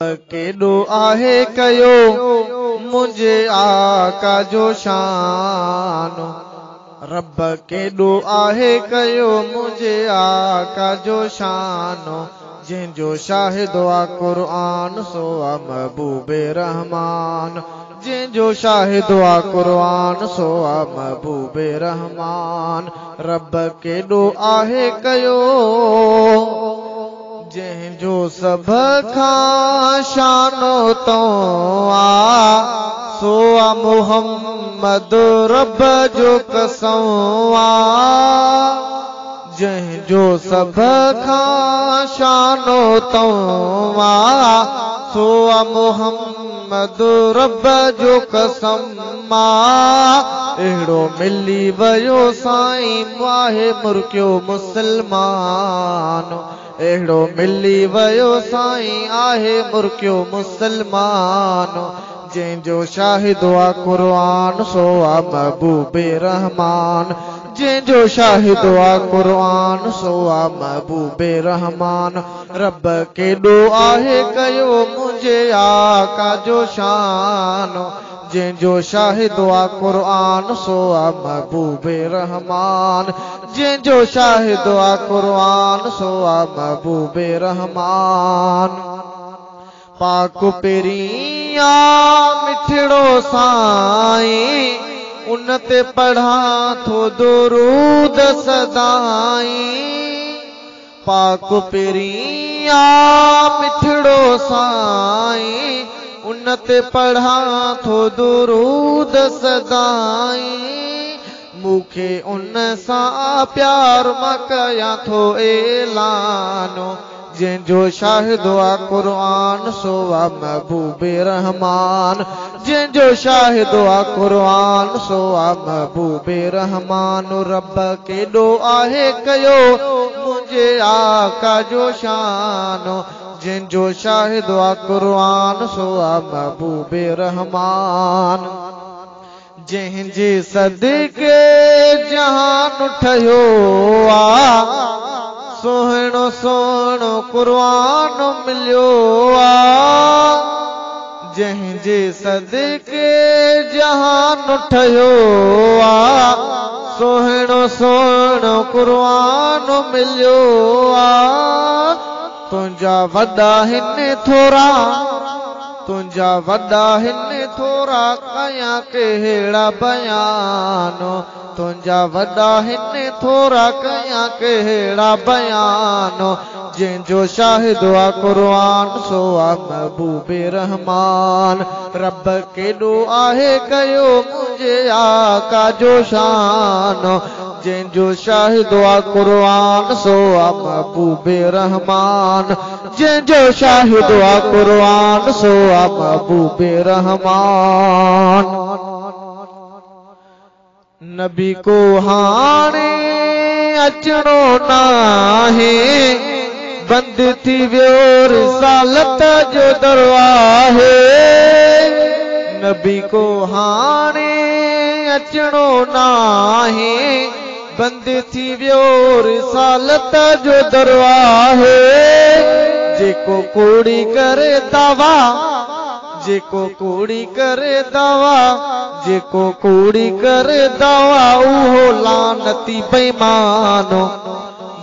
केॾो आहे कयो मुझे आका जो शान। रब केॾो आहे कयो मुझे आका जो शान। जंहिंजो शाहिदो आ क़ुरान सो आ महबूबे रहमान। जंहिंजो शाहिदो आ क़ुरान सो आ महबूबे रहमान। रब केॾो आहे कयो जंहिंजो सभ खां शानो तो आ सो आ मुहम्मद रब जो कसम आ। जंहिंजो सभ खां शानो तो आ सो आ मुहम्मद रब जो कसम आ। अहिड़ो मिली वियो साईं वाहे मुर्कियो मुसलमान। अहिड़ो मिली वियो साईं आहे मुर्कियो मुसलमान। जंहिंजो शाहिदो आ क़ुरान सो आ महबूबे रहमान। जंहिंजो शाहिदो आ क़ुरान सो आ महबूबे रहमान। रब केॾो आहे कयो मुझे आका जो शान। जंहिंजो शाहिदो आ क़ुरान सो आ महबूबे रहमान। जंहिंजो शाहिदो आ क़ुरान सो आ महबूबे रहमान। पाक पेरिया मिठड़ो साईं उन ते पढ़ा थो दुरूद सदाई। पाक पेरिया मिठड़ो साईं उन ते पढ़ा थो दुरूद सदाई। मूंखे उन सां प्यार मां कयां थो ऐलानो। जंहिंजो शाहिदो आ क़ुरान सो आ महबूबे रहमान। जंहिंजो शाहिदो आ क़ुरान सो आ महबूबे रहमान। रब केॾो आहे कयो मुझे आका जो शान। जंहिंजो शाहिदो आ क़ुरान सो आ महबूबे रहमान। जंहिंजे सदके जहान ठहियो आ सोहणो सोहणो क़ुरान मिलियो आ। जंहिंजे सदके जहान ठहियो आ सोहणो सोहणो क़ुरान मिलियो आ। तुंहिंजा वॾा हिन थोरा तुंहिंजा वॾा हिन थोरा कयां कहिड़ा बयान। तुंहिंजा वॾा हिन थोरा कयां कहिड़ा बयान। जंहिंजो शाहिदो आ क़ुरान सो आ महबूबे रहमान। रब केॾो आहे कयो मुझे आका जो शान। जंहिंजो शाहिदो आ क़ुरान सो आ महबूबे रहमान। जंहिंजो शाहिदो आ क़ुरान सो आ महबूबे रहमान। नबी को हाणे अचणो नाहे बंद थी वियो रिसालत जो दरवाज़े। नबी को हाणे अचणो नाहे बंद थी वियो रिसालत जो दरवाज़े। जेको कूड़ी करे दावा जेको कूड़ी करे दावा जेको कूड़ी करे दावा उहो लानती बेईमानो।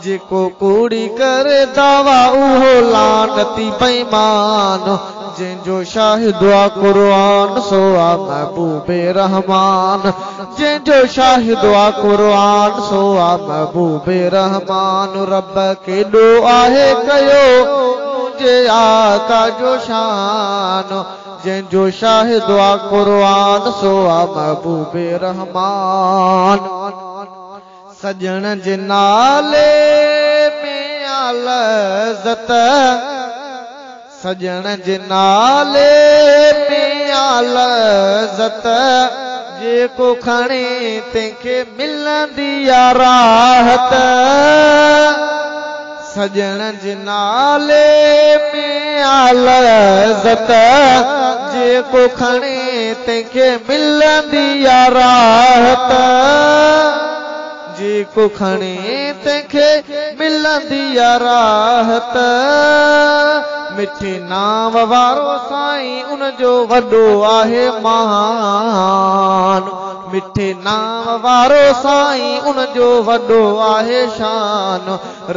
जेको कूड़ी करे दावा उहो लानती बेईमानो। जंहिंजो शाहिदो आ क़ुरान सो आ महबूबे रहमान। जंहिंजो शाहिदो आ क़ुरान सो आ महबूबे रहमान। रब केॾो आहे कयो मुझे आका जो शान। जंहिंजो शाहिदो आ क़ुरान सो आ महबूबे रहमान। सजण जे नाले में आ लज़्ज़त सजण जे नाले में आ लज़्ज़त। जेको खणे तंहिंखे मिलंदी आ राहत। सजण जे नाले में आ लज़्ज़त। जेको खणे तंहिंखे मिलंदी आ राहत। जेको खणे तंहिंखे मिलंदी आ राहत। मिठे नाम वारो साईं उन जो वॾो आहे महान मिठे नाम वारो साईं उन जो वॾो आहे शान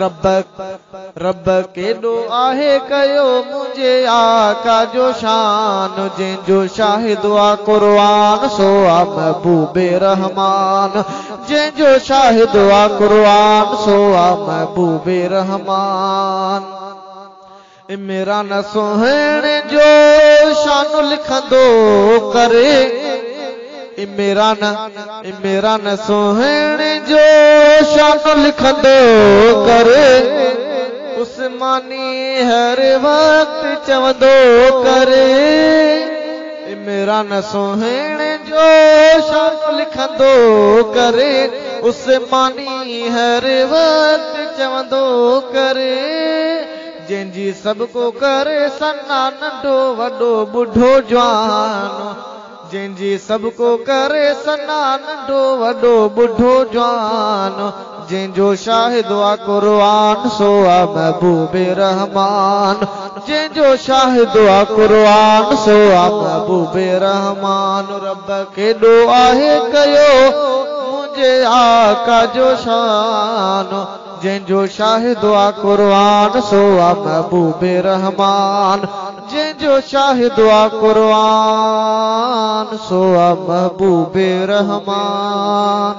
रब केॾो आहे कयो मुंहिंजे आका जो शान जंहिंजो शाहिद आहे क़ुरान सो आहे महबूबे रहमान जंहिंजो शाहिद आहे क़ुरान सो आहे महबूबे रहमान इमरान सुहिणे जो शान लिखंदो करे इमरान सुहिणे जो शान लिखंदो करे उस्मानी हर वक्त चवंदो करे इमरान सुहिणे जो शान लिखंदो करे उस्मानी हर वक्त चवंदो करे जंहिंजी सबको करे सन्ना नंढो वॾो बुढ़ो जवान जंहिंजी सबको करे सन्ना नंढो वॾो बुढ़ो जवान जंहिंजो शाहिद आहे क़ुरान सो आहे महबूबे रहमान जंहिंजो शाहिद आहे क़ुरान सो आहे महबूबे रहमान रब केॾो आहे कयो मुंहिंजे आका जो शान जंहिंजो शाहिद आहे क़ुरान सो आहे महबूबे रहमान जंहिंजो शाहिद आहे क़ुरान सो आहे महबूबे रहमान